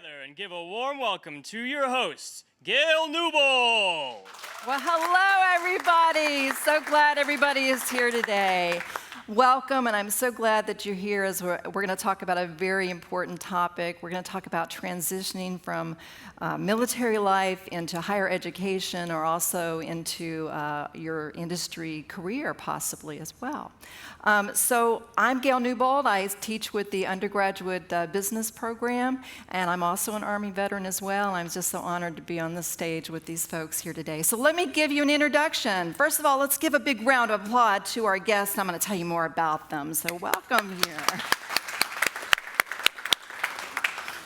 together and give a warm welcome to your host, Gale Newbold. Well, hello, everybody. So glad everybody is here today. Welcome, and I'm so glad that you're here as we're going to talk about a very important topic. We're going to talk about transitioning from military life into higher education or also into your industry career possibly as well. So I'm Gale Newbold. I teach with the undergraduate business program, and I'm also an Army veteran as well. I'm just so honored to be on the stage with these folks here today. So let me give you an introduction. First of all, let's give a big round of applause to our guests. I'm going to tell you more about them. So welcome here.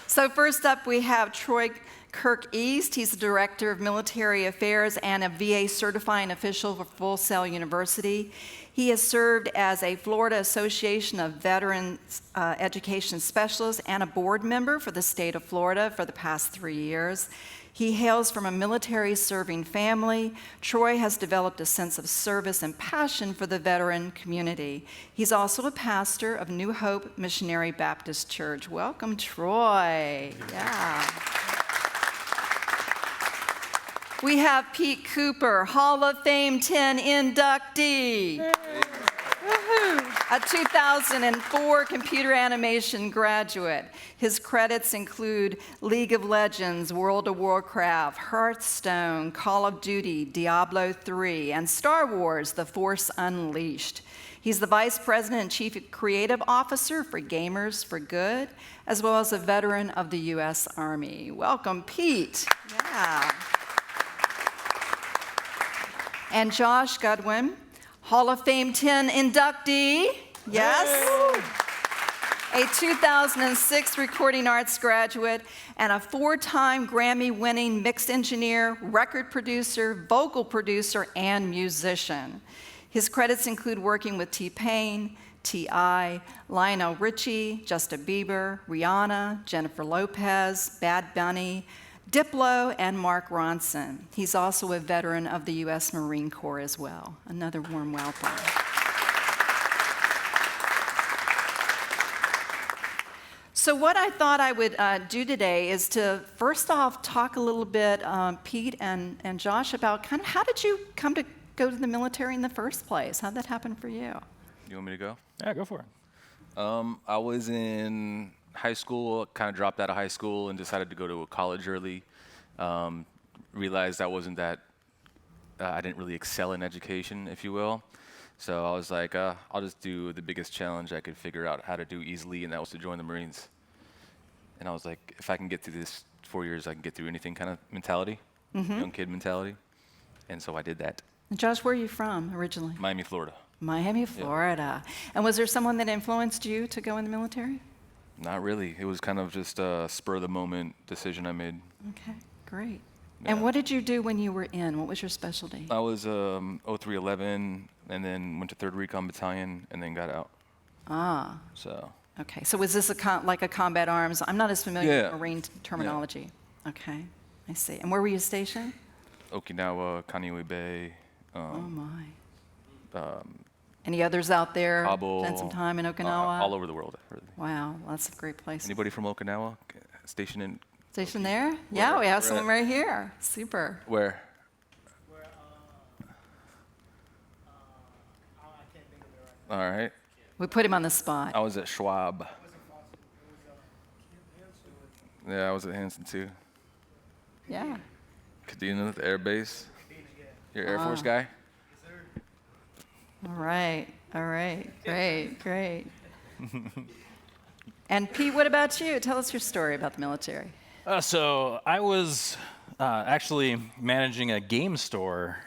So first up, we have Troy Kirk East. He's the Director of Military Affairs and a VA certifying official for Full Sail University. He has served as a Florida Association of Veterans Education Specialist and a board member for the state of Florida for the past 3 years. He hails from a military-serving family. Troy has developed a sense of service and passion for the veteran community. He's also a pastor of New Hope Missionary Baptist Church. Welcome, Troy. Yeah. We have Peet Cooper, Hall of Fame 10 inductee. A 2004 computer animation graduate. His credits include League of Legends, World of Warcraft, Hearthstone, Call of Duty, Diablo 3, and Star Wars: The Force Unleashed. He's the Vice President and Chief Creative Officer for Gamers for Good, as well as a veteran of the U.S. Army. Welcome, Pete. Yeah. And Josh Gudwin, Hall of Fame 10 inductee, yes. A 2006 recording arts graduate and a 4-time Grammy-winning mixed engineer, record producer, vocal producer, and musician. His credits include working with T-Pain, T.I., Lionel Richie, Justin Bieber, Rihanna, Jennifer Lopez, Bad Bunny, Diplo, and Mark Ronson. He's also a veteran of the U.S. Marine Corps as well. Another warm welcome. So what I thought I would do today is to first off talk a little bit, Pete and Josh, about kind of how did you come to go to the military in the first place? How'd that happen for you? You want me to go? Yeah, go for it. I was in high school, kind of dropped out of high school and decided to go to a college early. Realized I didn't really excel in education, if you will. So I was like, I'll just do the biggest challenge I could figure out how to do easily, and that was to join the Marines. And I was like, if I can get through this 4 years, I can get through anything kind of mentality, young kid mentality. And so I did that. Josh, where are you from originally? Miami, Florida. Miami, Florida. Yeah. And was there someone that influenced you to go in the military? Not really. It was kind of just a spur-of-the-moment decision I made. Okay, great. Yeah. And what did you do when you were in? What was your specialty? I was 0311, and then went to 3rd Recon Battalion, and then got out. Ah. So. Okay, so was this like a combat arms? I'm not as familiar with Marine terminology. Yeah. Okay, I see. And where were you stationed? Okinawa, Kaneohe Bay. Oh my. Any others out there? Kabul. Spent some time in Okinawa? All over the world, really. Wow, that's a great place. Anybody from Okinawa stationed in? Stationed there? Yeah, we have someone right here. Super. Where? I can't think of it right All right. We put him on the spot. I was at Schwab. now. Yeah, I was at Hanson too. Yeah. Kadena, the Air Base. You're Air Force guy? All right. Great. And Pete, what about you? Tell us your story about the military. So I was actually managing a game store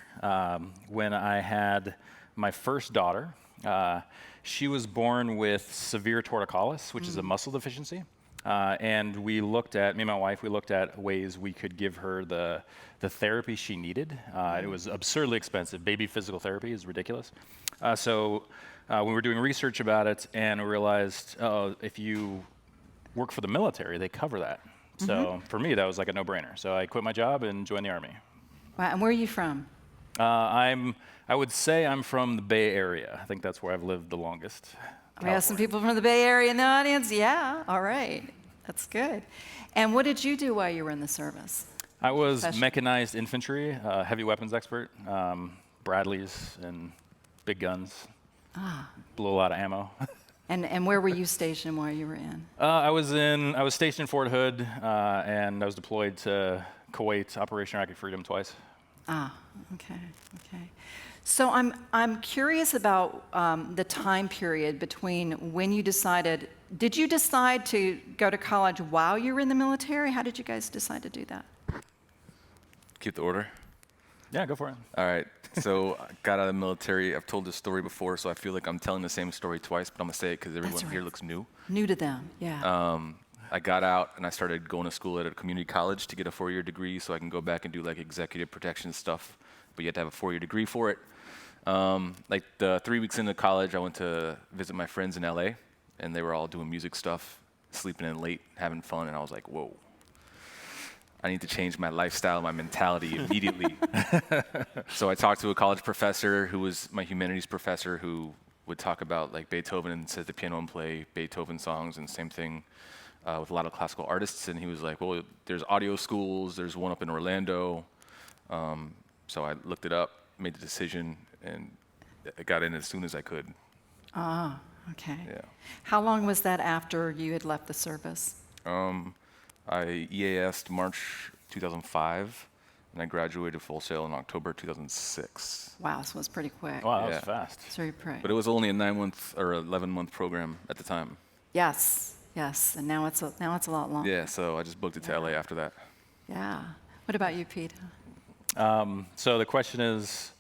when I had my first daughter. She was born with severe torticollis, which is a muscle deficiency. And me and my wife, we looked at ways we could give her the therapy she needed. It was absurdly expensive. Baby physical therapy is ridiculous. So we were doing research about it, and we realized if you work for the military, they cover that. So for me, that was like a no-brainer. So I quit my job and joined the Army. Wow, and where are you from? I would say I'm from the Bay Area. I think that's where I've lived the longest. We have some people from the Bay Area in the audience. Yeah, all right. That's good. And what did you do while you were in the service? I was Profession. mechanized infantry, heavy weapons expert, Bradleys and big guns. Blew a lot of ammo. And where were you stationed while you were in? I was stationed in Fort Hood, and I was deployed to Kuwait, Operation Iraqi Freedom twice. Okay. So I'm curious about the time period between when you decided. Did you decide to go to college while you were in the military? How did you guys decide to do that? Keep the order. Yeah, go for it. All right. So I got out of the military. I've told this story before, so I feel like I'm telling the same story twice, but I'm gonna say it because everyone here right. looks new. New to them, yeah. I got out and I started going to school at a community college to get a 4-year degree so I can go back and do like executive protection stuff, but you have to have a 4-year degree for it. Like the 3 weeks into college, I went to visit my friends in LA, and they were all doing music stuff, sleeping in late, having fun, and I was like, whoa. I need to change my lifestyle, my mentality immediately. So I talked to a college professor who was my humanities professor who would talk about like Beethoven and sit at the piano and play Beethoven songs, and same thing with a lot of classical artists. And he was like, well, there's audio schools, there's one up in Orlando. So I looked it up, made the decision, and I got in as soon as I could. Okay. Yeah. How long was that after you had left the service? I EAS'd March 2005, and I graduated full sail in October 2006. Wow, this was pretty quick. Wow, that Yeah. was fast. It's very quick. But it was only a 9-month or 11-month program at the time. Yes, and now it's a lot longer. Yeah, so I just booked it to LA after that. Yeah. What about you, Pete? So the question is,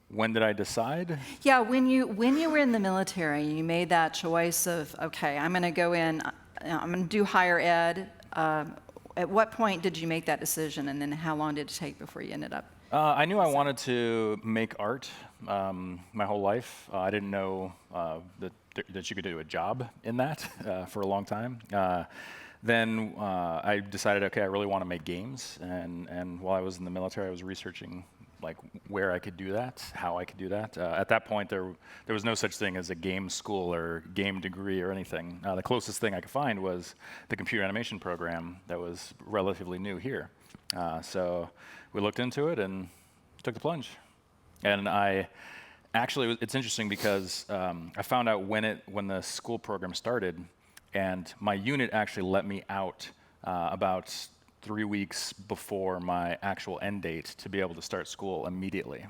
when did I decide? Yeah, when you were in the military, you made that choice of, okay, I'm going to go in, I'm going to do higher ed. At what point did you make that decision, and then how long did it take before you ended up? I knew I wanted to make art my whole life. I didn't know that you could do a job in that for a long time. Then I decided, okay, I really want to make games. And while I was in the military, I was researching like where I could do that, how I could do that. At that point, there was no such thing as a game school or game degree or anything. The closest thing I could find was the computer animation program that was relatively new here. So we looked into it and took the plunge. And it's interesting because I found out when the school program started, and my unit actually let me out about 3 weeks before my actual end date to be able to start school immediately.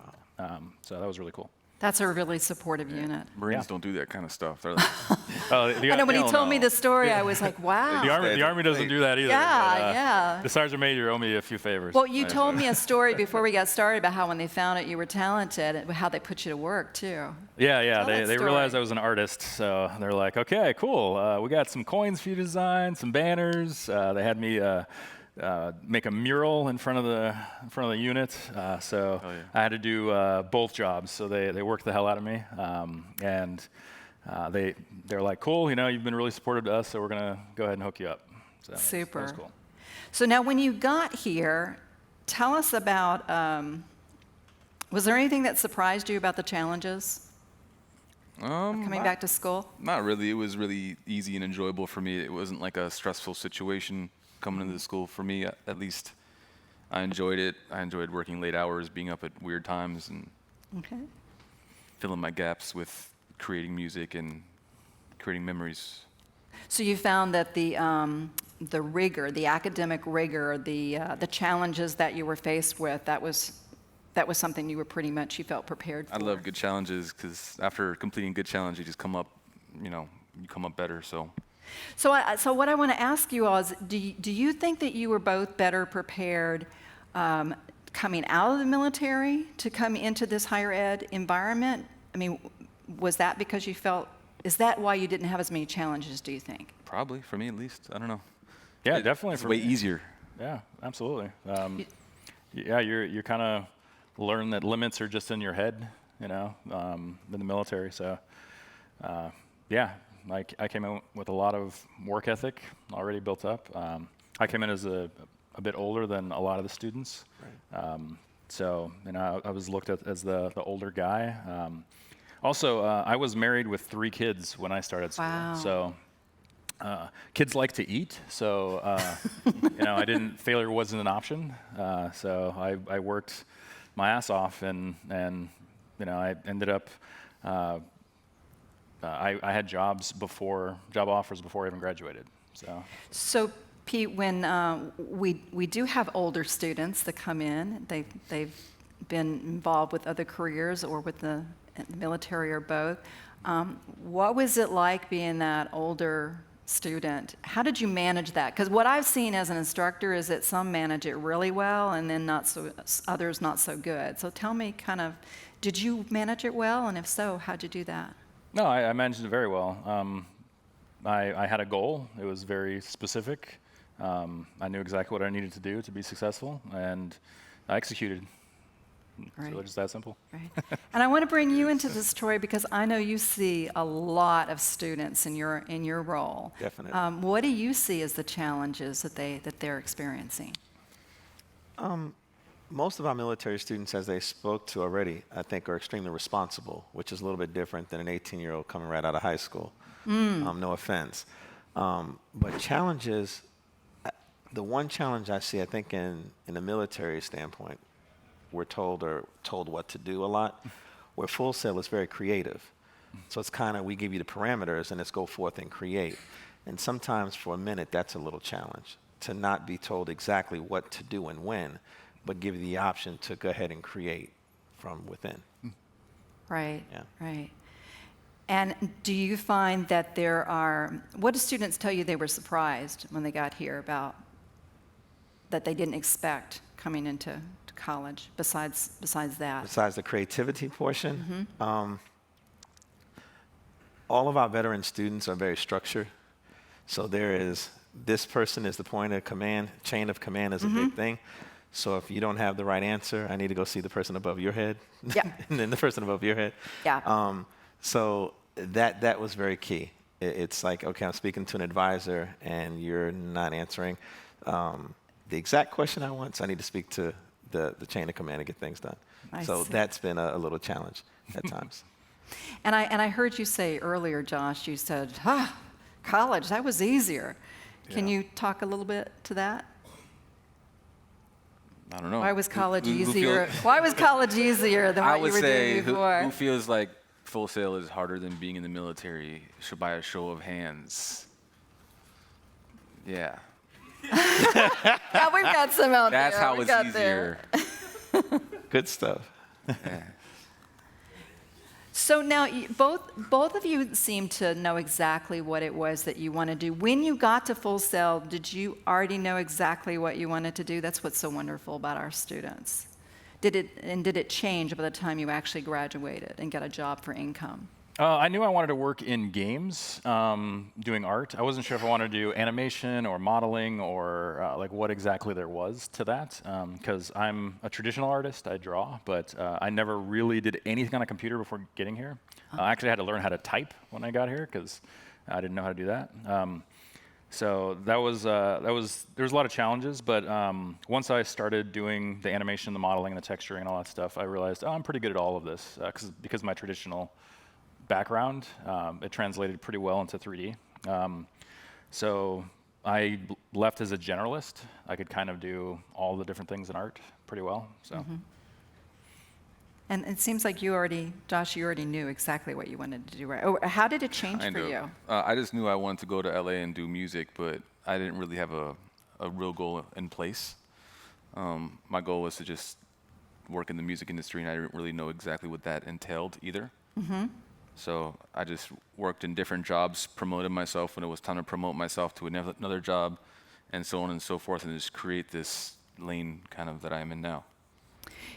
So that was really cool. That's a really supportive unit. Marines don't do that kind of stuff. They're like, I know when he told me the story, I was like, wow. The Army doesn't do that either. Yeah. The Sergeant Major owe me a few favors. Well, you told me a story before we got started about how when they found out you were talented, and how they put you to work, too. Yeah. Tell that They story. realized I was an artist, so they're like, okay, cool. We got some coins for you to design, some banners. They had me make a mural in front of the unit. So I had to do both jobs. So they worked the hell out of me, and they're like, cool. You've been really supportive to us, so we're gonna go ahead and hook you up. So Super. That was cool. So now, when you got here, tell us about. Was there anything that surprised you about the challenges coming back to school? not really. It was really easy and enjoyable for me. It wasn't like a stressful situation coming into the school for me. At least I enjoyed it. I enjoyed working late hours, being up at weird times, and filling my gaps with creating music and creating memories. So you found that the rigor, the academic rigor, the challenges that you were faced with, that was something you felt prepared for. I love good challenges because after completing good challenge, you just come up, you come up better. So what I want to ask you all is, do you think that you were both better prepared coming out of the military to come into this higher ed environment? I mean, was that because you felt? Is that why you didn't have as many challenges? Do you think? probably for me at least. I don't know. Yeah, definitely. It's for way me. easier. Yeah, absolutely. Yeah, you kind of learn that limits are just in your head, in the military. So, yeah, I came in with a lot of work ethic already built up. I came in as a bit older than a lot of the students. Right. So, I was looked at as the older guy. Also, I was married with 3 kids when I started school. Wow. So, kids like to eat, so failure wasn't an option. So I worked my ass off, and I ended up. I had job offers before I even graduated. So Pete, when we do have older students that come in, they've been involved with other careers or with the military or both. What was it like being that older student? How did you manage that? Because what I've seen as an instructor is that some manage it really well and then others not so good. So tell me did you manage it well? And if so, how'd you do that? No, I managed it very well. I had a goal. It was very specific. I knew exactly what I needed to do to be successful, and I executed. Right. So just that simple. Right. And I want to bring you into this, Troy, because I know you see a lot of students in your role. Definitely. What do you see as the challenges that they're experiencing? Most of our military students, as they spoke to already, I think are extremely responsible, which is a little bit different than an 18-year-old coming right out of high school. No offense. But challenges, the one challenge I see, I think in the military standpoint, we're told what to do a lot, where Full Sail is very creative. So it's we give you the parameters and it's go forth and create. And sometimes for a minute, that's a little challenge, to not be told exactly what to do and when, but give you the option to go ahead and create from within. Right, Yeah. right. And do you find that what do students tell you they were surprised when they got here about that they didn't expect coming into college besides that? Besides the creativity portion, all of our veteran students are very structured. So this person is the point of command, chain of command is a big thing. So if you don't have the right answer, I need to go see the person above your head. Yeah. And then the person above your head. Yeah. So that was very key. It's like, okay, I'm speaking to an advisor and you're not answering the exact question I want, so I need to speak to the chain of command to get things done. So that's been a little challenge at times. And I heard you say earlier, Josh, you said, college, that was easier. Can you talk a little bit to that? I don't know. Why was college easier? Why was college easier than what you were doing before? Who feels like Full Sail is harder than being in the military? By a show of hands. Yeah. Yeah, we've got some out That's there. how it's easier. Good stuff. Yeah. So now, both of you seem to know exactly what it was that you want to do. When you got to Full Sail, did you already know exactly what you wanted to do? That's what's so wonderful about our students. Did it change by the time you actually graduated and got a job for income? I knew I wanted to work in games, doing art. I wasn't sure if I wanted to do animation or modeling or like what exactly there was to that, because I'm a traditional artist. I draw, but I never really did anything on a computer before getting here. I actually had to learn how to type when I got here because I didn't know how to do that. So there was a lot of challenges, but once I started doing the animation, the modeling, the texturing, and all that stuff, I realized, I'm pretty good at all of this because of my traditional background, it translated pretty well into 3D. So I left as a generalist. I could kind of do all the different things in art pretty well. So. And it seems like Josh, you already knew exactly what you wanted to do, right? Oh, how did it change for you? I just knew I wanted to go to LA and do music, but I didn't really have a real goal in place. My goal was to just work in the music industry, and I didn't really know exactly what that entailed either. So I just worked in different jobs, promoted myself when it was time to promote myself to another job, and so on and so forth, and just create this lane kind of that I'm in now.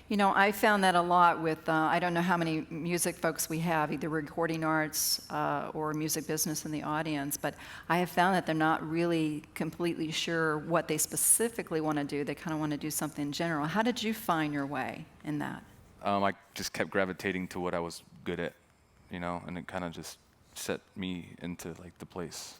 You know, I found that a lot with, I don't know how many music folks we have, either recording arts or music business in the audience, but I have found that they're not really completely sure what they specifically want to do. They kind of want to do something general. How did you find your way in that? I just kept gravitating to what I was good at, and it kind of just set me into like the place.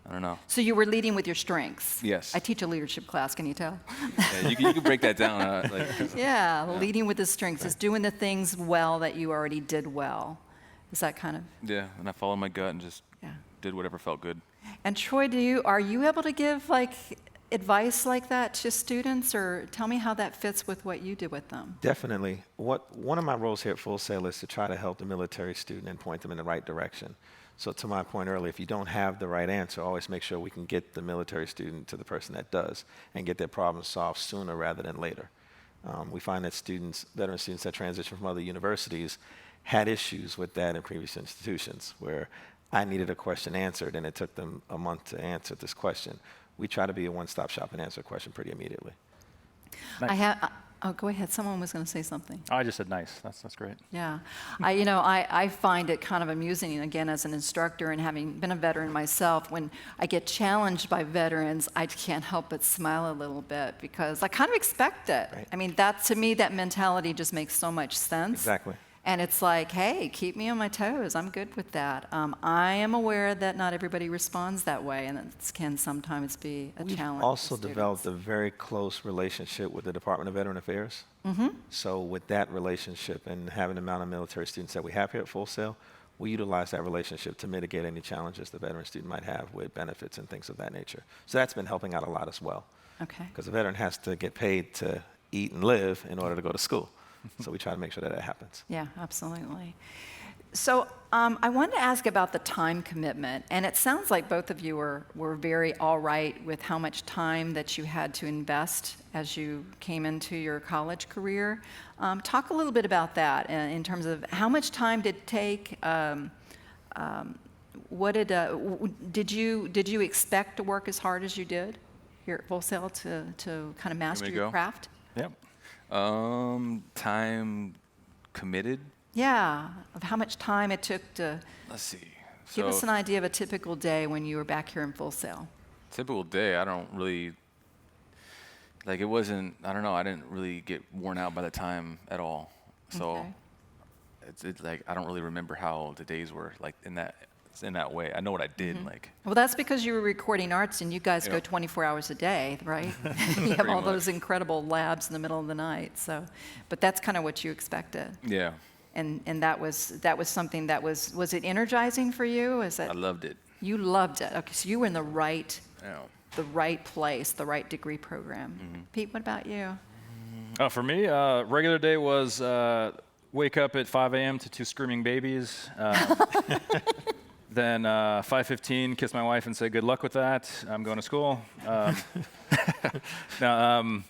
I don't know. So you were leading with your strengths. Yes. I teach a leadership class, can you tell? Yeah, you can break that down. Yeah, leading with the strengths is doing the things well that you already did well. Is that kind of? Yeah, and I follow my gut and just did whatever felt good. And Troy, are you able to give like advice like that to students, or tell me how that fits with what you did with them? Definitely. One of my roles here at Full Sail is to try to help the military student and point them in the right direction. So to my point earlier, if you don't have the right answer, always make sure we can get the military student to the person that does and get their problem solved sooner rather than later. We find that veteran students that transition from other universities had issues with that in previous institutions where I needed a question answered and it took them a month to answer this question. We try to be a one-stop shop and answer a question pretty immediately. Nice. Go ahead. Someone was going to say something. I just said nice. That's great. Yeah. I find it kind of amusing, again, as an instructor and having been a veteran myself, when I get challenged by veterans, I can't help but smile a little bit because I kind of expect it. Right. I mean, to me, that mentality just makes so much sense. Exactly. And it's like, hey, keep me on my toes. I'm good with that. I am aware that not everybody responds that way, and it can sometimes be a challenge. We've also for students. developed a very close relationship with the Department of Veteran Affairs. So with that relationship and having the amount of military students that we have here at Full Sail, we utilize that relationship to mitigate any challenges the veteran student might have with benefits and things of that nature. So that's been helping out a lot as well. Okay. Because a veteran has to get paid to eat and live in order to go to school. So we try to make sure that that happens. Yeah, absolutely. So I wanted to ask about the time commitment, and it sounds like both of you were very all right with how much time that you had to invest as you came into your college career. Talk a little bit about that in terms of how much time did it take. Did you expect to work as hard as you did here at Full Sail to kind of master your craft? Yep. Time committed. Yeah, of how much time it took to Let's see. give us an idea of a typical day when you were back here in Full Sail. Typical day, I don't really, like it wasn't, I don't know, I didn't really get worn out by the time at all. So Okay. it's like, I don't really remember how the days were like in that way. I know what I did, like. Well, that's because you were recording arts and you guys go Yeah. 24 hours a day, right? You have all those incredible labs in the middle of the night. So, but that's kind of what you expected. Yeah, And that was something that was it energizing for you? Is I that loved it. you loved it? Okay, so you were in the right Yeah. place, the right degree program. Pete, what about you? For me, regular day was wake up at 5 a.m. to 2 screaming babies. Then 5:15, kiss my wife and say good luck with that. I'm going to school. I mean,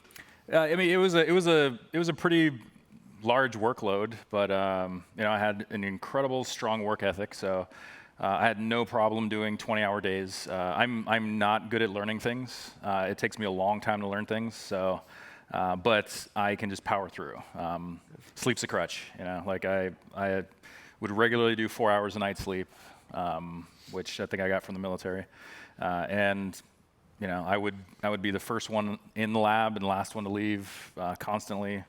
it was a pretty large workload, but I had an incredible strong work ethic, so I had no problem doing 20-hour days. I'm not good at learning things. It takes me a long time to learn things, so but I can just power through. Sleep's a crutch, Like I would regularly do 4 hours a night sleep. Which I think I got from the military, and I would be the first one in the lab and last one to leave constantly.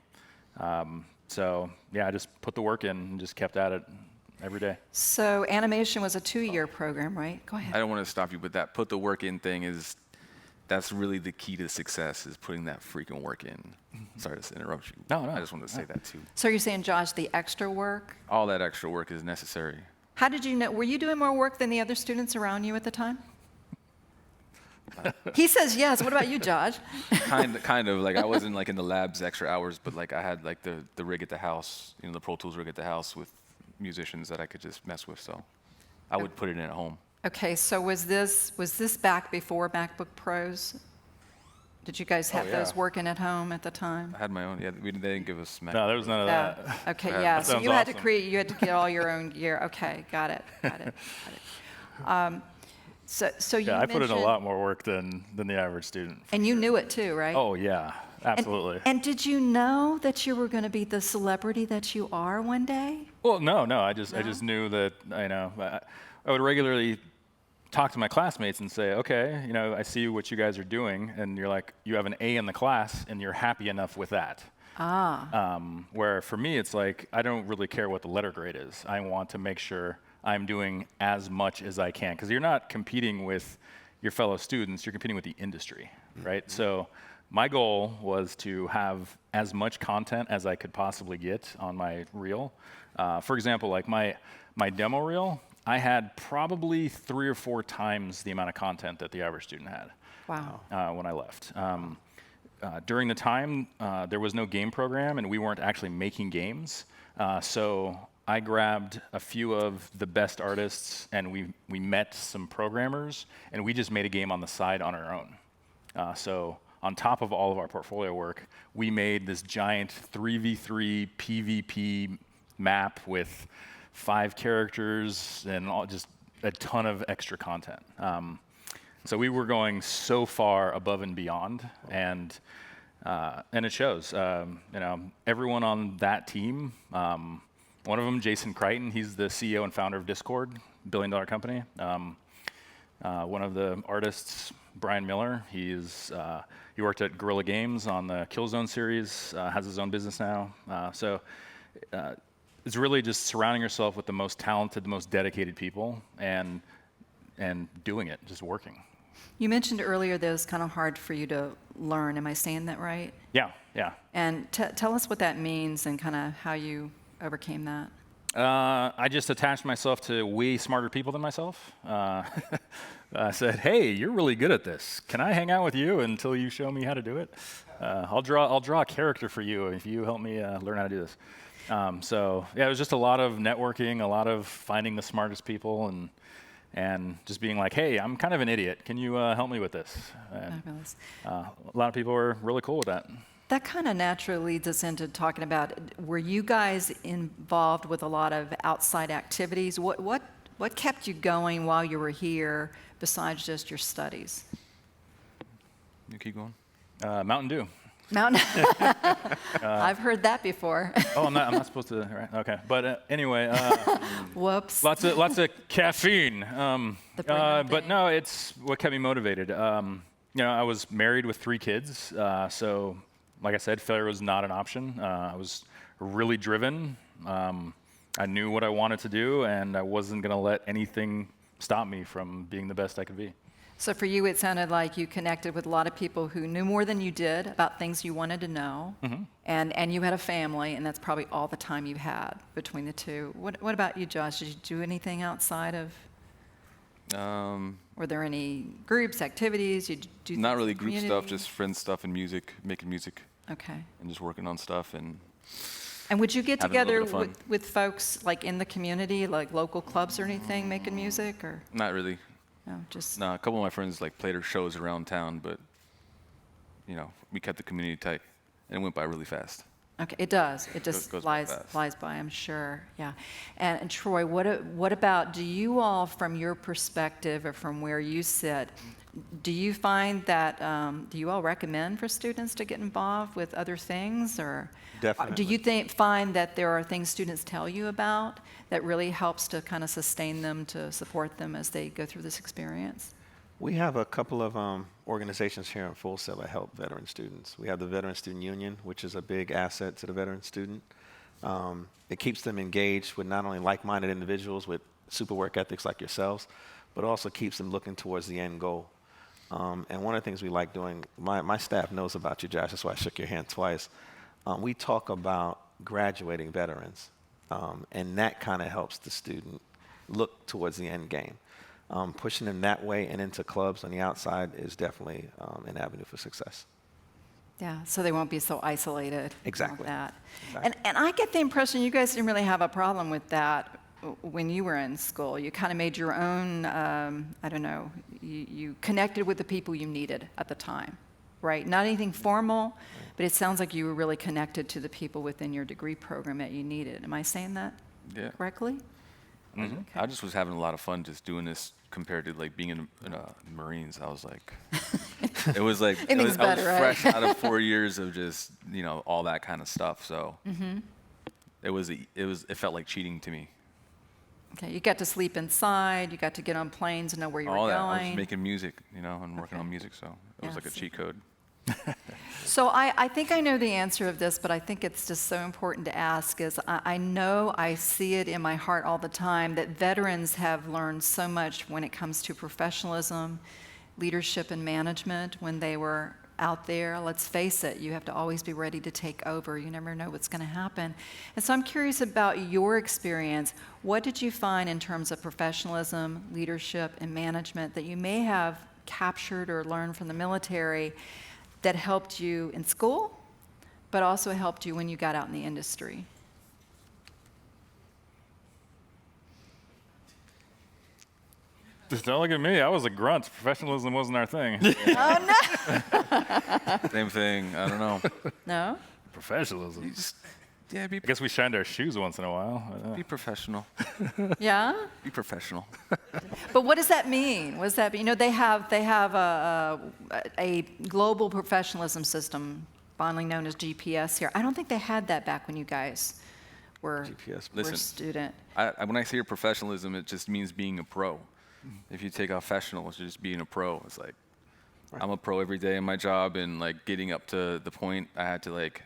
So yeah, I just put the work in and just kept at it every day. So animation was a 2-year program, right? Go ahead. I don't want to stop you, but that put the work in thing that's really the key to success, is putting that freaking work in. Sorry to interrupt you. No. I just wanted to say that too. So you're saying, Josh, the extra work? All that extra work is necessary. How did you know? Were you doing more work than the other students around you at the time? He says yes. What about you, Josh? kind of like I wasn't like in the labs extra hours, but like I had like the rig at the house, the Pro Tools rig at the house with musicians that I could just mess with. So I would put it in at home. Okay, so was this back before MacBook Pros? Did you guys have those working at home at the time? I had my own. Yeah, they didn't give us Mac. No, there was none of that. Okay, That yeah. So sounds you had to awesome. you had to get all your own gear. Okay, got it. So you Yeah, I put in a mentioned- lot more work than the average student. And you knew it too, right? Oh yeah, absolutely. And did you know that you were going to be the celebrity that you are one day? Well, no. I just knew that I would regularly talk to my classmates and say, okay, I see what you guys are doing, and you're like, you have an A in the class, and you're happy enough with that. Where for me, it's like, I don't really care what the letter grade is. I want to make sure I'm doing as much as I can, because you're not competing with your fellow students, you're competing with the industry, right? So my goal was to have as much content as I could possibly get on my reel. For example, like my demo reel, I had probably 3 or 4 times the amount of content that the average student had. Wow. When I left. During the time, there was no game program, and we weren't actually making games. So I grabbed a few of the best artists, and we met some programmers, and we just made a game on the side on our own. So on top of all of our portfolio work, we made this giant 3v3 PvP map with 5 characters and just a ton of extra content. So we were going so far above and beyond, and it shows. Everyone on that team. One of them, Jason Crichton, he's the CEO and founder of Discord, $1 billion company. One of the artists, Brian Miller, he worked at Guerrilla Games on the Killzone series, has his own business now. It's really just surrounding yourself with the most talented, the most dedicated people, and doing it, just working. You mentioned earlier that it was kind of hard for you to learn. Am I saying that right? Yeah. And tell us what that means and kind of how you overcame that. I just attached myself to way smarter people than myself. I said, "Hey, you're really good at this. Can I hang out with you until you show me how to do it? I'll draw a character for you if you help me learn how to do this." It was just a lot of networking, a lot of finding the smartest people, and just being like, "Hey, I'm kind of an idiot. Can you help me with this?" And, Fabulous. a lot of people were really cool with that. That kind of naturally leads us into talking about, were you guys involved with a lot of outside activities? What kept you going while you were here besides just your studies? You keep going. Mountain Dew. Mountain. I've heard that before. Oh, I'm not supposed to. Right? Okay, but anyway. Whoops. Lots of caffeine. But no, it's what kept me motivated. I was married with 3 kids, so like I said, failure was not an option. I was really driven. I knew what I wanted to do, and I wasn't going to let anything stop me from being the best I could be. So for you, it sounded like you connected with a lot of people who knew more than you did about things you wanted to know, and you had a family, and that's probably all the time you had between the two. What about you, Josh? Did you do anything outside of? Were there any groups, activities? You do Not really group community? stuff, just friend stuff and music, making music. Okay. And just working on stuff and. And would you get having a little together bit of with folks like in the community, like local clubs or anything, making music, or Not really. no, just? No, a couple of my friends like played their shows around town, but we kept the community tight, and it went by really fast. Okay, it does. It just goes by flies fast. by, I'm sure. Yeah. And Troy, what about, do you all, from your perspective or from where you sit, do you find that, do you all recommend for students to get involved with other things, or Definitely. do you find that there are things students tell you about that really helps to kind of sustain them, to support them as they go through this experience? We have a couple of organizations here in Full Sail that help veteran students. We have the Veteran Student Union, which is a big asset to the veteran student. It keeps them engaged with not only like-minded individuals with super work ethics like yourselves, but also keeps them looking towards the end goal. And one of the things we like doing, my staff knows about you, Josh, that's why I shook your hand twice. We talk about graduating veterans, and that kind of helps the student look towards the end game. Pushing them that way and into clubs on the outside is definitely an avenue for success. Yeah, so they won't be so isolated. Exactly. That. Exactly. And I get the impression you guys didn't really have a problem with that when you were in school. You kind of made your own, you connected with the people you needed at the time, right? Not anything formal, but it sounds like you were really connected to the people within your degree program that you needed. Am I saying that correctly? Mm-hmm. I just was having a lot of fun just doing this compared to like being in Marines. I was like, it was like I was fresh out of 4 years of just all that kind of stuff. So it felt like cheating to me. Okay, you got to sleep inside. You got to get on planes and know where you were going. I was making music, and working on music. So it was like a cheat code. So I think I know the answer of this, but I think it's just so important to ask, is I know I see it in my heart all the time that veterans have learned so much when it comes to professionalism, leadership, and management when they were out there. Let's face it, you have to always be ready to take over. You never know what's going to happen. And so I'm curious about your experience. What did you find in terms of professionalism, leadership, and management that you may have captured or learned from the military that helped you in school, but also helped you when you got out in the industry? Just don't look at me. I was a grunt. Professionalism wasn't our thing. Same thing. I don't know. No? Professionalism. Yeah, I guess we shined our shoes once in a while. be professional. Yeah? Be professional. But what does that mean? What does that mean? You know, they have a global professionalism system, fondly known as GPS here. I don't think they had that back when you guys were GPS. were a Listen, student. When I say professionalism, it just means being a pro. If you take professional, it's just being a pro. It's like, I'm a pro every day in my job, and like getting up to the point, I had to like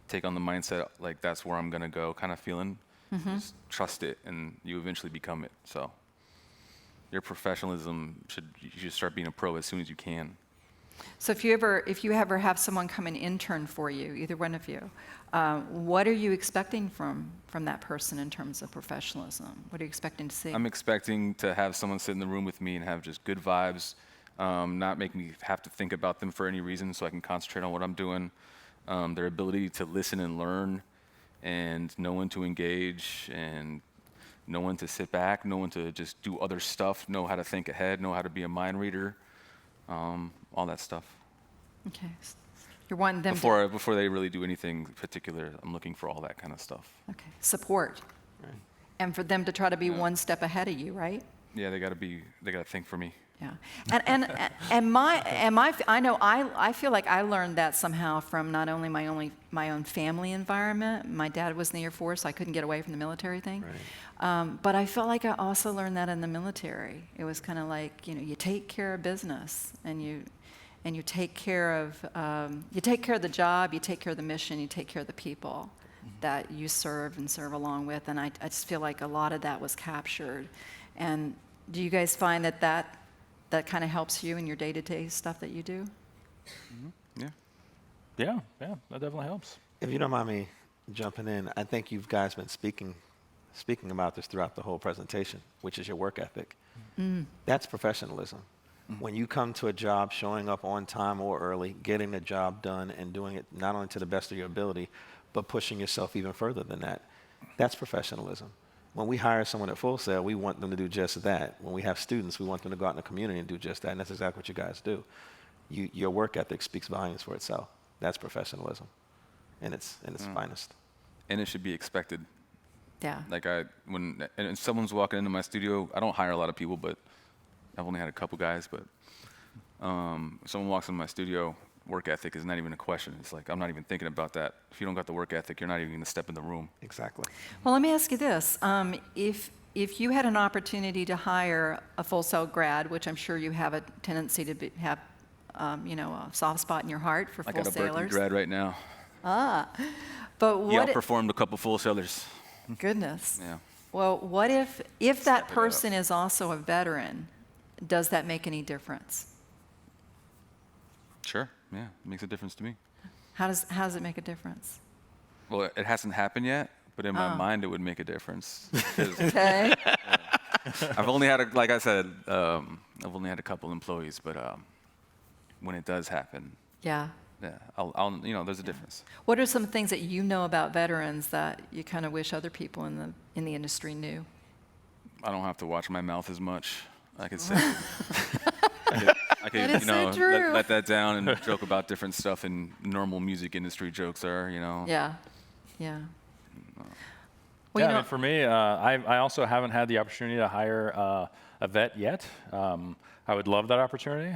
take on the mindset, like that's where I'm gonna go kind of feeling. Just trust it, and you eventually become it. So your professionalism you should start being a pro as soon as you can. So if you ever have someone come and intern for you, either one of you, what are you expecting from that person in terms of professionalism? What are you expecting to see? I'm expecting to have someone sit in the room with me and have just good vibes, not make me have to think about them for any reason, so I can concentrate on what I'm doing. Their ability to listen and learn, and know when to engage, and know when to sit back, know when to just do other stuff, know how to think ahead, know how to be a mind reader, all that stuff. Okay. You're wanting them Before they really do anything particular, I'm looking for all that kind of stuff. Okay, support. Right. And for them to try to be one step ahead of you, right? Yeah, they gotta think for me. Yeah. I feel like I learned that somehow from not only my own family environment. My dad was in the Air Force, so I couldn't get away from the military thing. Right. But I felt like I also learned that in the military. It was kind of like, you know, you take care of business, and you take care of the job, you take care of the mission, you take care of the people that you serve along with. And I just feel like a lot of that was captured. And do you guys find that kind of helps you in your day-to-day stuff that you do? Yeah. Yeah, that definitely helps. If you don't mind me jumping in, I think you guys been speaking about this throughout the whole presentation, which is your work ethic. That's professionalism. When you come to a job showing up on time or early, getting the job done, and doing it not only to the best of your ability, but pushing yourself even further than that, that's professionalism. When we hire someone at Full Sail, we want them to do just that. When we have students, we want them to go out in the community and do just that, and that's exactly what you guys do. Your work ethic speaks volumes for itself. That's professionalism in its finest. And it should be expected. Yeah. Like when someone's walking into my studio, I don't hire a lot of people, but I've only had a couple guys. But someone walks into my studio, work ethic is not even a question. It's like, I'm not even thinking about that. If you don't got the work ethic, you're not even going to step in the room. Exactly. Well, let me ask you this. If you had an opportunity to hire a Full Sail grad, which I'm sure you have a tendency to have, a soft spot in your heart for I Full got a Berkeley Sailors. grad right now. But He what? outperformed a couple Full Sailors. Goodness. Yeah. Well, what if that up. person is also a veteran? Does that make any difference? Sure. Yeah, it makes a difference to me. How does it make a difference? Well, it hasn't happened yet, but in my mind, it would make a difference. 'Cause Okay. I've only had, like I said, I've only had a couple employees, but when it does happen, Yeah. yeah, there's a difference. What are some things that you know about veterans that you kind of wish other people in the industry knew? I don't have to watch my mouth as much. I could say, I could, That is so true. let that down and joke about different stuff in normal music industry jokes are, Yeah. Yeah. Yeah, I mean, for me, I also haven't had the opportunity to hire a vet yet. I would love that opportunity.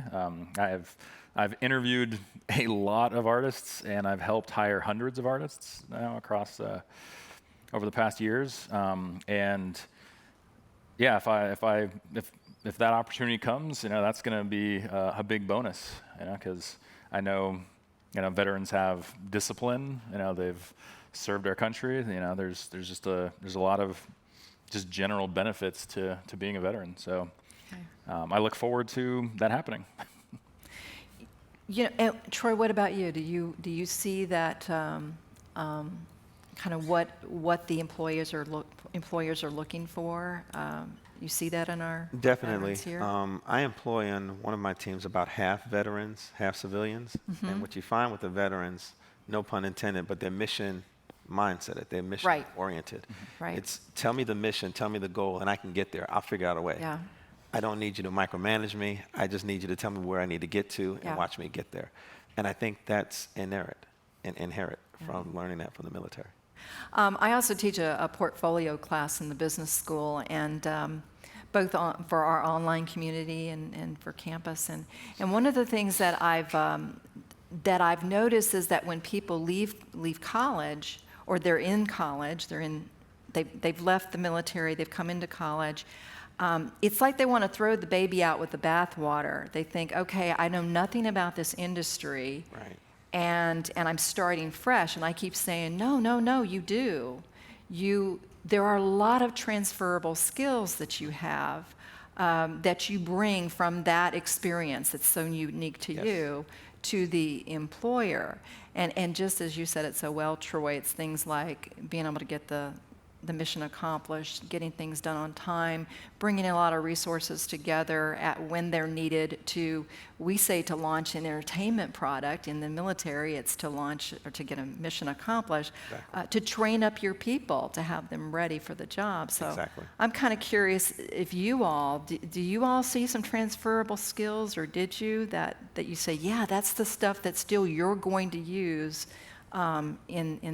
I've interviewed a lot of artists, and I've helped hire hundreds of artists now across over the past years. And yeah, if that opportunity comes, that's going to be a big bonus, because I know, veterans have discipline. They've served our country. There's a lot of just general benefits to being a veteran. So I look forward to that happening. Troy, what about you? Do you see that kind of what the employers are looking for? You see that in our Definitely. veterans here? I employ on one of my teams about half veterans, half civilians. And what you find with the veterans, no pun intended, but their mission mindset, they're mission Right. oriented. Right. It's tell me the mission, tell me the goal, and I can get there. I'll figure out a way. Yeah. I don't need you to micromanage me. I just need you to tell me where I need to get to and Yeah. watch me get there. And I think that's inherent from learning that from the military. I also teach a portfolio class in the business school, and both for our online community and for campus. And one of the things that I've noticed is that when people leave college, or they're in college, they've left the military, they've come into college. It's like they want to throw the baby out with the bathwater. They think, okay, I know nothing about this industry. Right. And I'm starting fresh, and I keep saying, no, you do. There are a lot of transferable skills that you have that you bring from that experience that's so unique to Yes. you to the employer. And just as you said it so well, Troy, it's things like being able to get the mission accomplished, getting things done on time, bringing a lot of resources together at when they're needed we say to launch an entertainment product. In the military, it's to launch or to get a mission accomplished, to train up your people, to have them ready for the job. So Exactly. I'm kind of curious if you all, do you all see some transferable skills, or did you, that you say, yeah, that's the stuff that still you're going to use in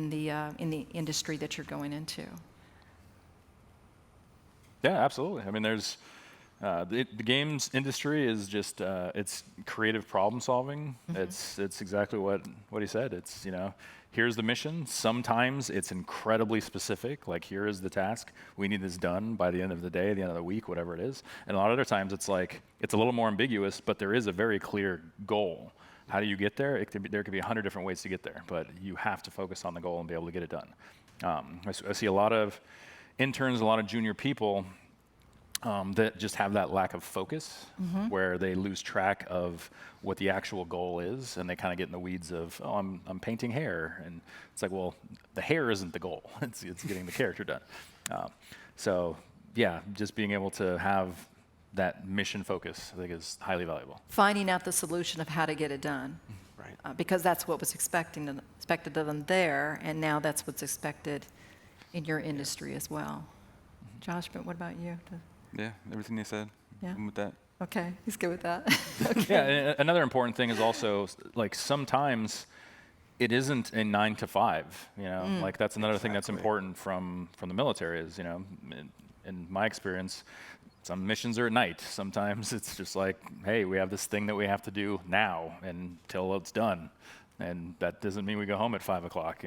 the industry that you're going into? Yeah, absolutely. I mean, there's the games industry is just it's creative problem solving. It's exactly what he said. It's, here's the mission. Sometimes it's incredibly specific. Like, here is the task. We need this done by the end of the day, the end of the week, whatever it is. And a lot of other times it's like it's a little more ambiguous, but there is a very clear goal. How do you get there? There could be 100 different ways to get there, but you have to focus on the goal and be able to get it done. I see a lot of interns, a lot of junior people that just have that lack of focus, where they lose track of what the actual goal is, and they kind of get in the weeds of, I'm painting hair, and it's like, well, the hair isn't the goal. It's getting the character done. So yeah, just being able to have that mission focus, I think, is highly valuable. Finding out the solution of how to get it done. Right. Because that's what was expected of them there, and now that's what's expected in your industry as well. Josh, but what about you? Yeah, everything they said. Yeah. I'm with that. Okay, he's good with that. Okay. Yeah, and another important thing is also, like, sometimes it isn't a 9 to 5, like that's another thing that's important from the military is, in my experience, some missions are at night. Sometimes it's just like, hey, we have this thing that we have to do now until it's done. And that doesn't mean we go home at 5 o'clock,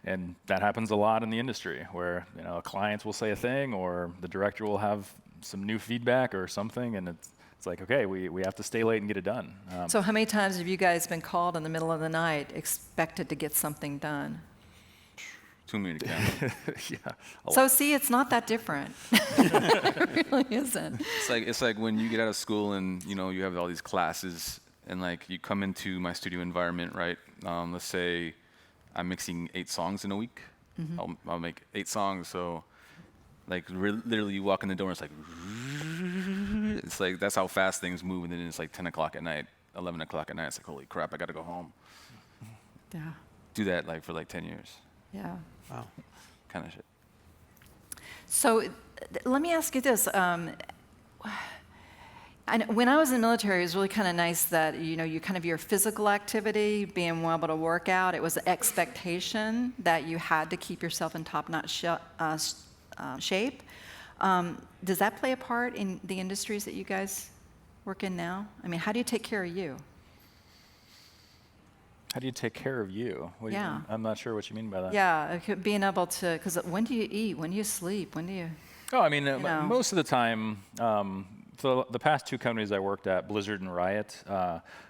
and that happens a lot in the industry where, clients will say a thing, or the director will have some new feedback or something, and it's like, okay, we have to stay late and get it done. So how many times have you guys been called in the middle of the night, expected to get something done? Too many to count. Yeah. So see, it's not that different. It really isn't. It's like when you get out of school and you have all these classes, and like you come into my studio environment, right? Let's say I'm mixing 8 songs in a week. I'll make 8 songs. So like literally you walk in the door and it's like that's how fast things move. And then it's like 10 o'clock at night, 11 o'clock at night. It's like, holy crap, I got to go home. Yeah. Do that like for like 10 years. Yeah. Wow. Kind of shit. So let me ask you this. When I was in the military, it was really kind of nice that, you kind of your physical activity, being able to work out, it was an expectation that you had to keep yourself in top-notch shape. Does that play a part in the industries that you guys work in now? I mean, how do you take care of you? How do you take care of you? What do you Yeah. mean? I'm not sure what you mean by that. Yeah, being able to, because when do you eat? When do you sleep? When do you? Oh, I mean, know. most of the time, so the past 2 companies I worked at, Blizzard and Riot,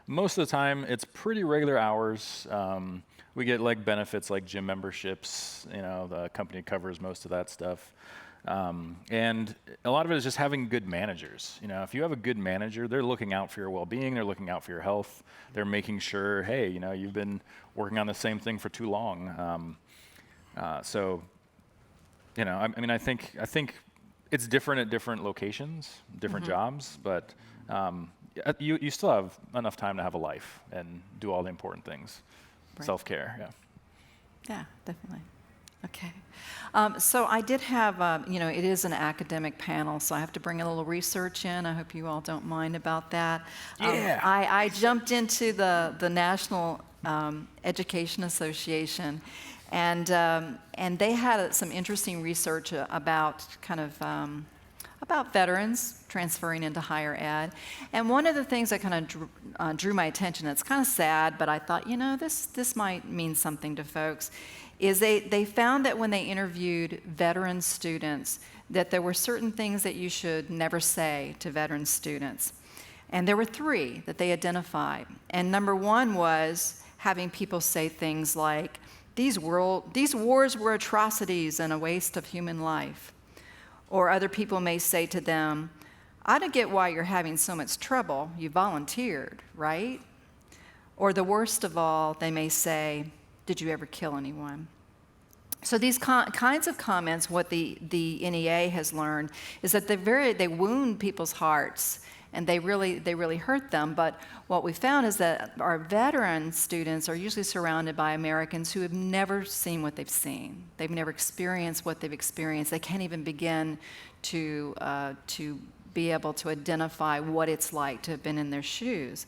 most of the time it's pretty regular hours. We get like benefits like gym memberships. The company covers most of that stuff. And a lot of it is just having good managers. You know, if you have a good manager, they're looking out for your well-being, they're looking out for your health, they're making sure, hey, you know, you've been working on the same thing for too long. So, you know, I mean, I think it's different at different locations, different jobs, but you still have enough time to have a life and do all the important things. Right. Self-care, yeah. Yeah, definitely. Okay. So I did have, you know, it is an academic panel, so I have to bring a little research in. I hope you all don't mind about that. Yeah. I jumped into the National Education Association, and they had some interesting research about kind of about veterans transferring into higher ed. And one of the things that kind of drew my attention, it's kind of sad, but I thought, you know, this might mean something to folks, is they found that when they interviewed veteran students, that there were certain things that you should never say to veteran students. And there were 3 that they identified. And number 1 was having people say things like, these wars were atrocities and a waste of human life. Or other people may say to them, I don't get why you're having so much trouble. You volunteered, right? Or the worst of all, they may say, did you ever kill anyone? So these kinds of comments, what the NEA has learned, is that they wound people's hearts, and they really hurt them. But what we found is that our veteran students are usually surrounded by Americans who have never seen what they've seen. They've never experienced what they've experienced. They can't even begin to be able to identify what it's like to have been in their shoes.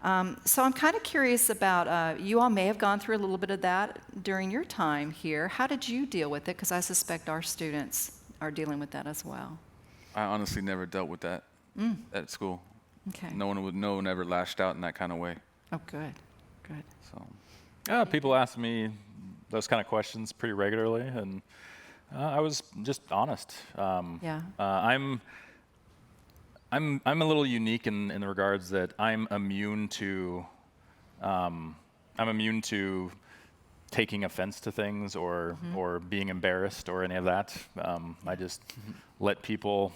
So I'm kind of curious about, you all may have gone through a little bit of that during your time here. How did you deal with it? Because I suspect our students are dealing with that as well. I honestly never dealt with that at school. Okay. No one ever lashed out in that kind of way. Oh, good. So People ask me those kind of questions pretty regularly, and I was just honest. Yeah. I'm a little unique in the regards that I'm immune to taking offense to things or being embarrassed or any of that. I just let people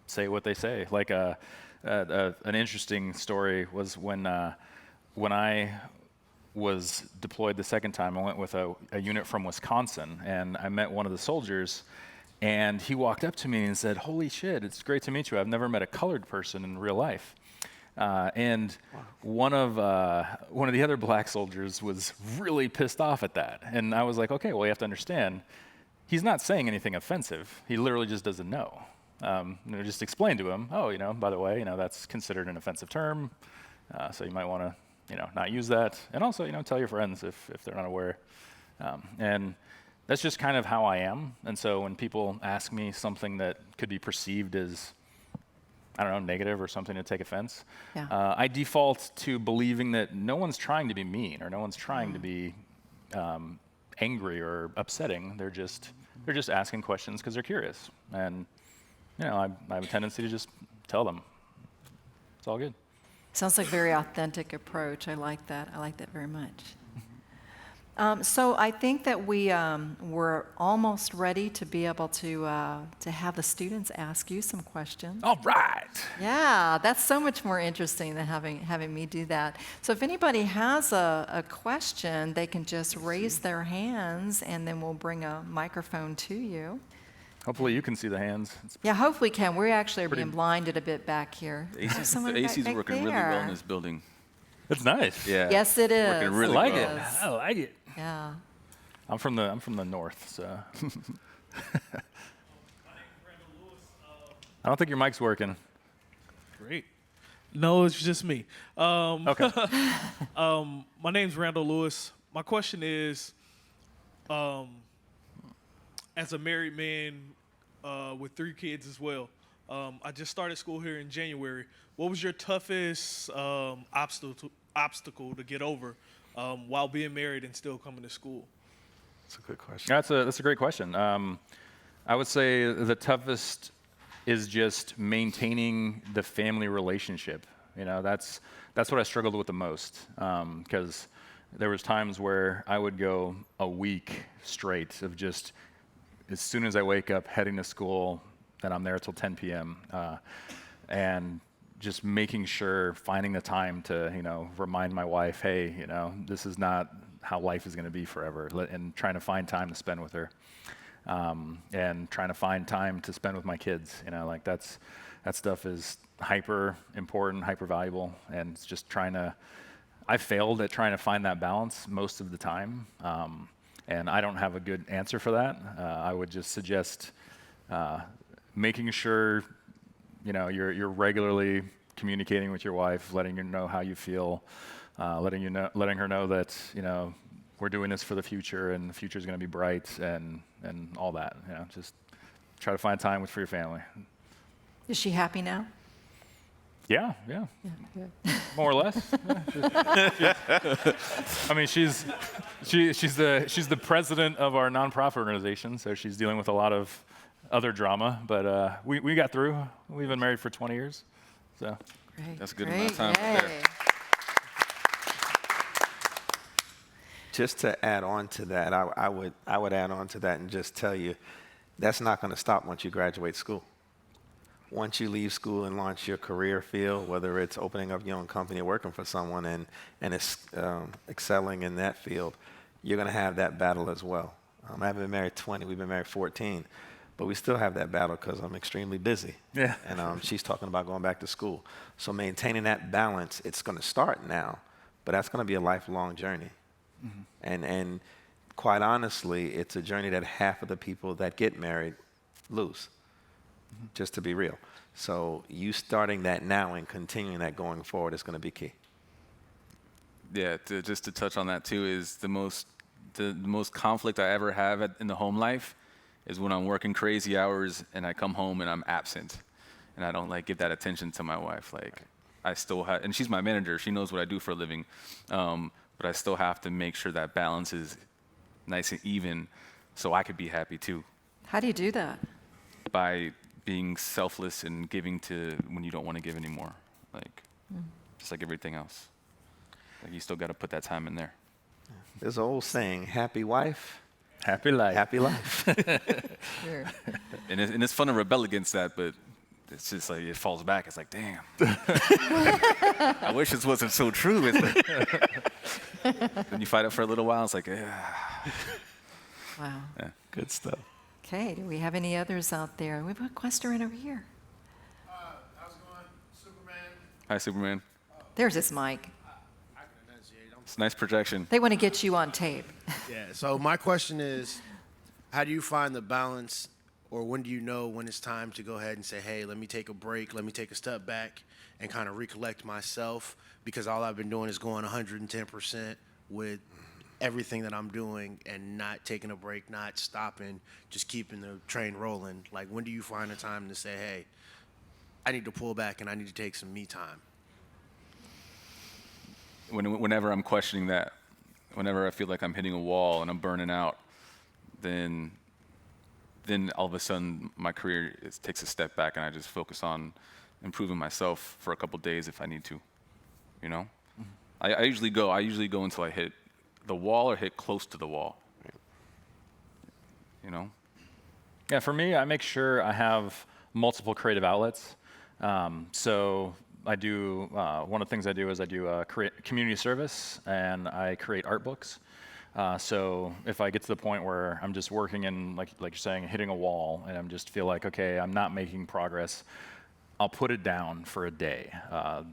say what they say. Like an interesting story was when I was deployed the second time. I went with a unit from Wisconsin, and I met one of the soldiers. And he walked up to me and said, "Holy shit, it's great to meet you. I've never met a colored person in real life." And one of the other black soldiers was really pissed off at that. And I was like, "Okay, well, you have to understand, he's not saying anything offensive. He literally just doesn't know." Just explain to him, "Oh, by the way, that's considered an offensive term, so you might want to, not use that. And also, tell your friends if they're not aware." And that's just kind of how I am. And so when people ask me something that could be perceived as, I don't know, negative or something to take offense, I default to believing that no one's trying to be mean or no one's trying to be angry or upsetting. They're just asking questions because they're curious. And I have a tendency to just tell them. It's all good. Sounds like a very authentic approach. I like that. I like that very much. So I think that we're almost ready to be able to have the students ask you some questions. All right. Yeah, that's so much more interesting than having me do that. So if anybody has a question, they can just raise their hands, and then we'll bring a microphone to you. Hopefully you can see the hands. Yeah, hopefully we can. We actually are being blinded a bit back here. The AC's, Someone the AC's back working really well in this building. It's nice. Yeah. Yes, it is. Working really I like well. it. I like it. Yeah. I'm from the north, so. I don't think your mic's working. Great. No, it's just me. Okay. My name's Randall Lewis. My question is, as a married man with 3 kids as well, I just started school here in January. What was your toughest obstacle to get over while being married and still coming to school? That's a good question. That's a great question. I would say the toughest is just maintaining the family relationship. That's what I struggled with the most, because there was times where I would go a week straight of just as soon as I wake up, heading to school, and I'm there till 10 p.m. And just making sure, finding the time to, remind my wife, hey, this is not how life is going to be forever, and trying to find time to spend with her, and trying to find time to spend with my kids. That stuff is hyper important, hyper valuable, and it's just I failed at trying to find that balance most of the time, and I don't have a good answer for that. I would just suggest making sure you're regularly communicating with your wife, letting her know how you feel, letting her know that we're doing this for the future, and the future is going to be bright, and all that. Just try to find time for your family. Is she happy now? Yeah. Good. More or less. I mean, she's the president of our nonprofit organization, so she's dealing with a lot of other drama, but we got through. We've been married for 20 years, so. Great. That's a good amount of time right there. Just to add on to that, I would add on to that and just tell you, that's not going to stop once you graduate school. Once you leave school and launch your career field, whether it's opening up your own company or working for someone and excelling in that field, you're going to have that battle as well. I haven't been married 20, we've been married 14, but we still have that battle because I'm extremely busy. Yeah. And she's talking about going back to school. So maintaining that balance, it's going to start now, but that's going to be a lifelong journey. Mm-hmm. And quite honestly, it's a journey that half of the people that get married lose. Just to be real. So you starting that now and continuing that going forward is going to be key. Yeah, just to touch on that too, is the most conflict I ever have in the home life is when I'm working crazy hours and I come home and I'm absent, and I don't give that attention to my wife. I still have, and she's my manager. She knows what I do for a living, but I still have to make sure that balance is nice and even, so I could be happy too. How do you do that? By being selfless and giving to when you don't want to give anymore, just like everything else. You still got to put that time in there. There's an old saying, happy wife, happy life. Happy life. Sure. And it's fun to rebel against that, but it's just it falls back. It's damn. I wish this wasn't so true. Then you fight it for a little while, it's yeah. Wow. Yeah. Good stuff. Okay, do we have any others out there? We have a question right over here. How's it going, Superman? Hi, Superman. There's his mic. I can enunciate. It's nice projection. They want to get you on tape. Yeah, so my question is, how do you find the balance, or when do you know when it's time to go ahead and say, hey, let me take a break, let me take a step back and kind of recollect myself, because all I've been doing is going 110% with everything that I'm doing and not taking a break, not stopping, just keeping the train rolling. When do you find the time to say, hey, I need to pull back and I need to take some me time? Whenever I'm questioning that, whenever I feel like I'm hitting a wall and I'm burning out, then all of a sudden my career takes a step back and I just focus on improving myself for a couple days if I need to. Mm-hmm. I usually go until I hit the wall or hit close to the wall. Yeah, for me, I make sure I have multiple creative outlets. So I do, one of the things I do is I do community service, and I create art books. So if I get to the point where I'm just working and, like you're saying, hitting a wall, and I'm just feel like, okay, I'm not making progress, I'll put it down for a day,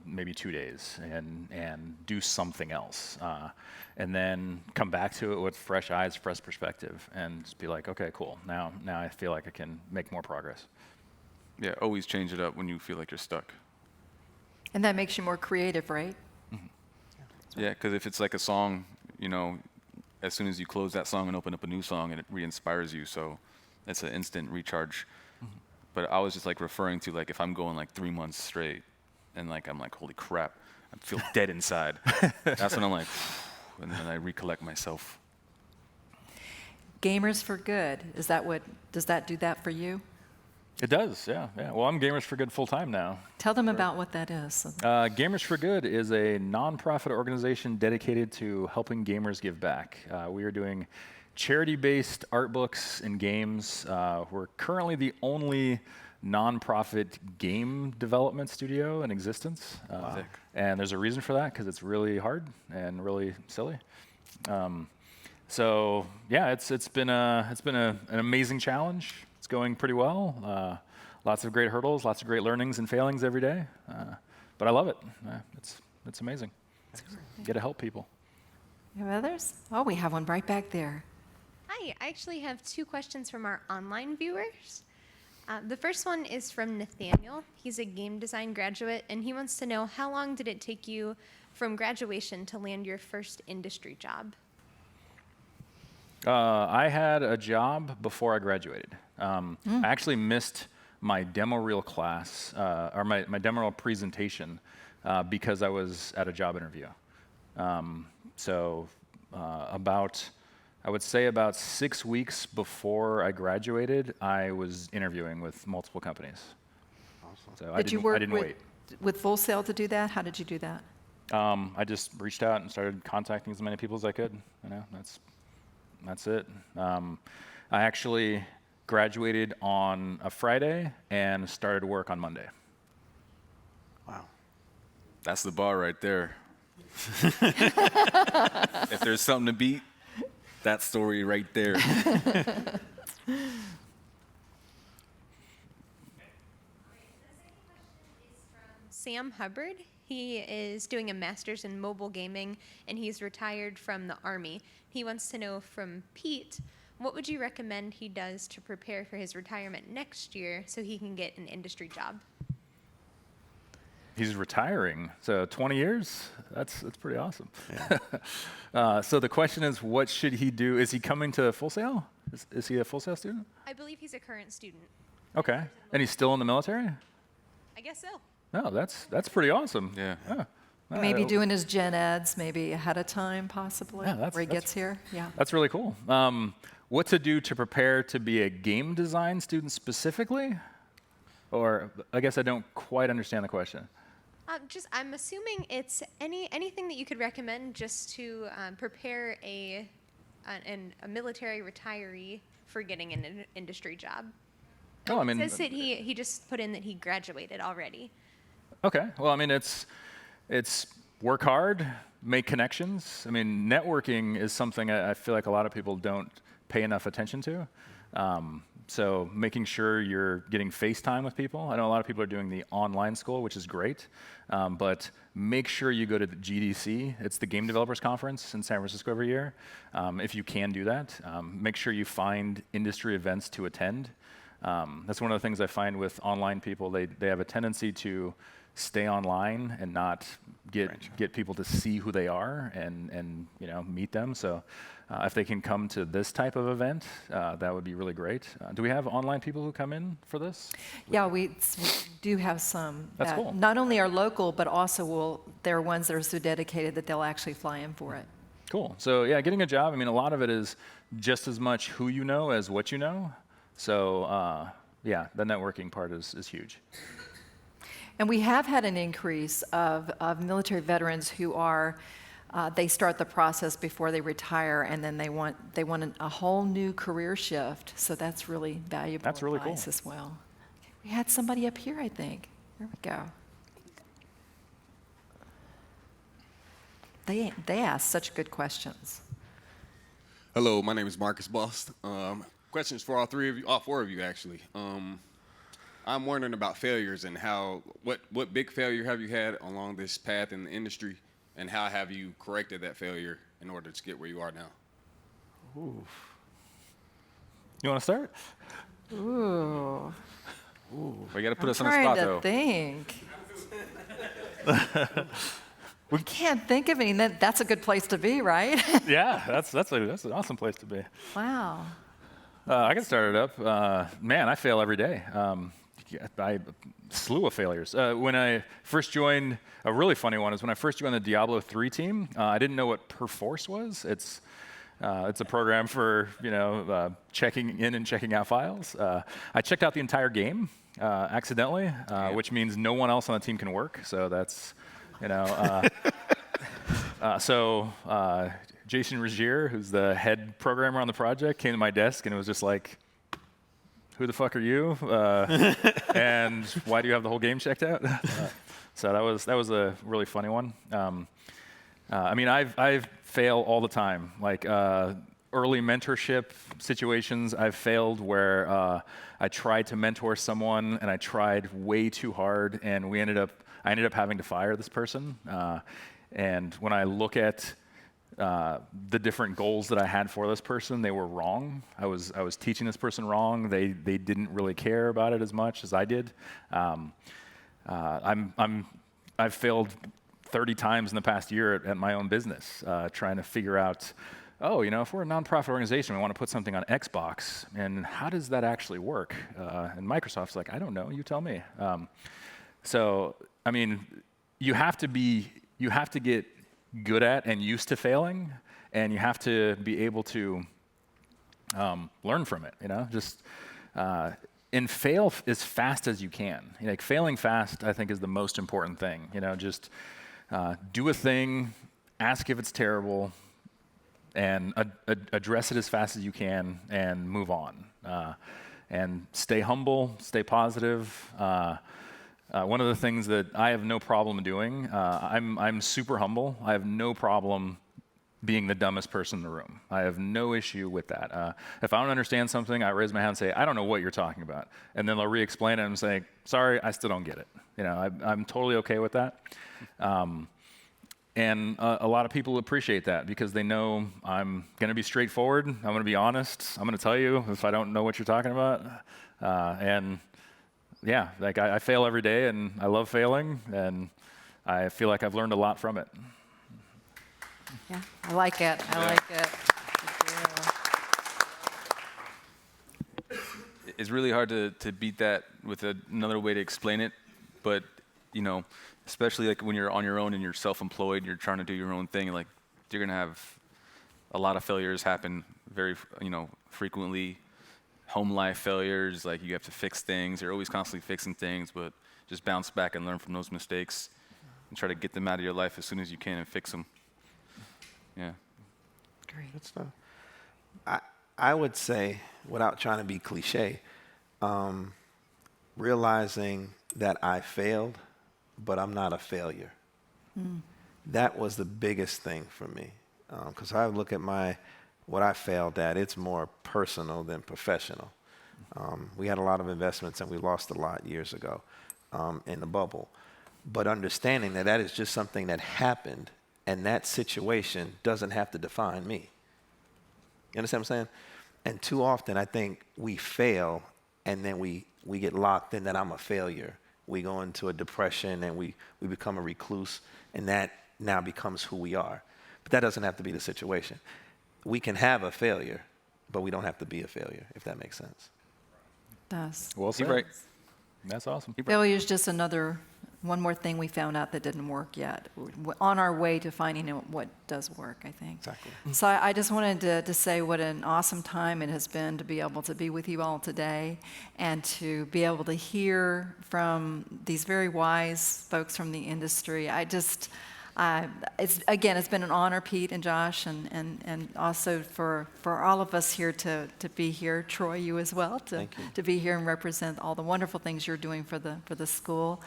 maybe 2 days, and do something else. And then come back to it with fresh eyes, fresh perspective, and just be like, okay, cool. Now I feel like I can make more progress. Yeah, always change it up when you feel like you're stuck. And that makes you more creative, right? Mm-hmm. Yeah, because if it's like a song, as soon as you close that song and open up a new song, it re-inspires you. So it's an instant recharge. Mm-hmm. But I was just referring to if I'm going 3 months straight, and I'm holy crap, I feel dead inside. That's when I'm and then I recollect myself. Gamers for Good. Does that do that for you? It does, yeah. Well, I'm Gamers for Good full-time now. Tell them about what that is. Gamers for Good is a nonprofit organization dedicated to helping gamers give back. We are doing charity-based art books and games. We're currently the only nonprofit game development studio in existence. And there's a reason for that, because it's really hard and really silly. So yeah, it's been an amazing challenge. It's going pretty well. Lots of great hurdles, lots of great learnings and failings every day. But I love it. It's amazing. Get to help people. You have others? Oh, we have one right back there. Hi, I actually have 2 questions from our online viewers. The first one is from Nathaniel. He's a game design graduate, and he wants to know, how long did it take you from graduation to land your first industry job? I had a job before I graduated. I actually missed my demo reel class, or my demo reel presentation, because I was at a job interview. I would say about 6 weeks before I graduated, I was interviewing with multiple companies. Awesome. So I didn't wait. With Full Sail to do that? How did you do that? I just reached out and started contacting as many people as I could. That's it. I actually graduated on a Friday and started work on Monday. Wow. That's the bar right there. If there's something to beat, that story right there. Sam Hubbard. He is doing a master's in mobile gaming, and he's retired from the Army. He wants to know from Pete, what would you recommend he does to prepare for his retirement next year so he can get an industry job? He's retiring, so 20 years? That's pretty awesome. Yeah. So the question is, what should he do? Is he coming to Full Sail? Is he a Full Sail student? I believe he's a current student. Okay. And he's still in the military? I guess so. No, that's pretty awesome. Yeah. Maybe doing his gen eds maybe ahead of time, possibly, where he gets here. Yeah. That's really cool. What to do to prepare to be a game design student specifically? Or I guess I don't quite understand the question. I'm assuming it's anything that you could recommend just to prepare a military retiree for getting an industry job. Oh, I mean, It says that he just put in that he graduated already. Okay. Well, I mean, it's work hard, make connections. I mean, networking is something I feel like a lot of people don't pay enough attention to. So making sure you're getting FaceTime with people. I know a lot of people are doing the online school, which is great, but make sure you go to the GDC. It's the Game Developers Conference in San Francisco every year. If you can do that, make sure you find industry events to attend. That's one of the things I find with online people. They have a tendency to stay online and not get people to see who they are and meet them. So if they can come to this type of event, that would be really great. Do we have online people who come in for this? Yeah, we do have some That's that cool. not only are local, but also there are ones that are so dedicated that they'll actually fly in for it. Cool. So yeah, getting a job, I mean, a lot of it is just as much who you know as what you know. So yeah, the networking part is huge. And we have had an increase of military veterans who are, they start the process before they retire, and then they want a whole new career shift. So that's really valuable That's really advice cool. as well. We had somebody up here, I think. Here we go. They ask such good questions. Hello, my name is Marcus Bost. Questions for all four of you, actually. I'm wondering about failures and what big failure have you had along this path in the industry, and how have you corrected that failure in order to get where you are now? Ooh. You want to start? Ooh. Well, you got to put I'm us on the trying spot, to though. think. We can't think of any. That's a good place to be, right? Yeah, that's an awesome place to be. Wow. I can start it up. Man, I fail every day. I slew of failures. When I first joined, a really funny one is when I first joined the Diablo 3 team, I didn't know what Perforce was. It's a program for checking in and checking out files. I checked out the entire game accidentally, which means no one else on the team can work. So that's Jason Regier, who's the head programmer on the project, came to my desk and it was just like, who the fuck are you? And why do you have the whole game checked out? So that was a really funny one. I mean, I fail all the time. Like early mentorship situations, I've failed where I tried to mentor someone and I tried way too hard, and I ended up having to fire this person. And when I look at the different goals that I had for this person, they were wrong. I was teaching this person wrong. They didn't really care about it as much as I did. I've failed 30 times in the past year at my own business, trying to figure out, if we're a nonprofit organization, we want to put something on Xbox, and how does that actually work? And Microsoft's like, I don't know, you tell me. So, I mean, you have to get good at and used to failing, and you have to be able to learn from it, and fail as fast as you can. Like failing fast, I think, is the most important thing. Just do a thing, ask if it's terrible, and address it as fast as you can, and move on. And stay humble, stay positive. One of the things that I have no problem doing, I'm super humble. I have no problem being the dumbest person in the room. I have no issue with that. If I don't understand something, I raise my hand and say, I don't know what you're talking about. And then they'll re-explain it and say, sorry, I still don't get it. I'm totally okay with that. And a lot of people appreciate that because they know I'm going to be straightforward. I'm going to be honest. I'm going to tell you if I don't know what you're talking about. Yeah, like I fail every day, and I love failing, and I feel like I've learned a lot from it. Yeah, I like it. I like it. It's really hard to beat that with another way to explain it, but especially like when you're on your own and you're self-employed, you're trying to do your own thing, like you're gonna have a lot of failures happen very frequently. Home life failures, like you have to fix things. You're always constantly fixing things, but just bounce back and learn from those mistakes and try to get them out of your life as soon as you can and fix them. Yeah. Great. Good stuff. I would say, without trying to be cliche, realizing that I failed, but I'm not a failure. That was the biggest thing for me. Because I look at what I failed at, it's more personal than professional. We had a lot of investments and we lost a lot years ago in the bubble. But understanding that is just something that happened, and that situation doesn't have to define me. You understand what I'm saying? And too often I think we fail and then we get locked in that I'm a failure. We go into a depression and we become a recluse, and that now becomes who we are. But that doesn't have to be the situation. We can have a failure, but we don't have to be a failure, if that makes sense. It does. Well said. Right. That's awesome. Failure is just one more thing we found out that didn't work yet. We're on our way to finding out what does work, I think. Exactly. So I just wanted to say what an awesome time it has been to be able to be with you all today and to be able to hear from these very wise folks from the industry. It's been an honor, Pete and Josh, and also for all of us here to be here. Troy, you as well, to be here and represent all the wonderful things you're doing for the school.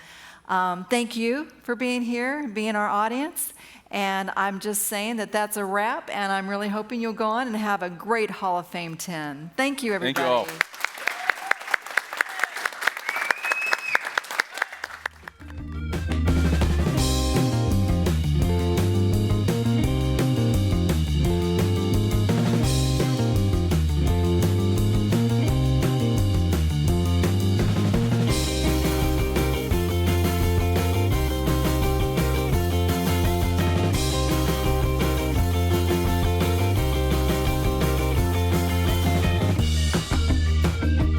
Thank you for being here and being our audience. And I'm just saying that's a wrap, and I'm really hoping you'll go on and have a great Hall of Fame 10. Thank you, everybody. Thank you all.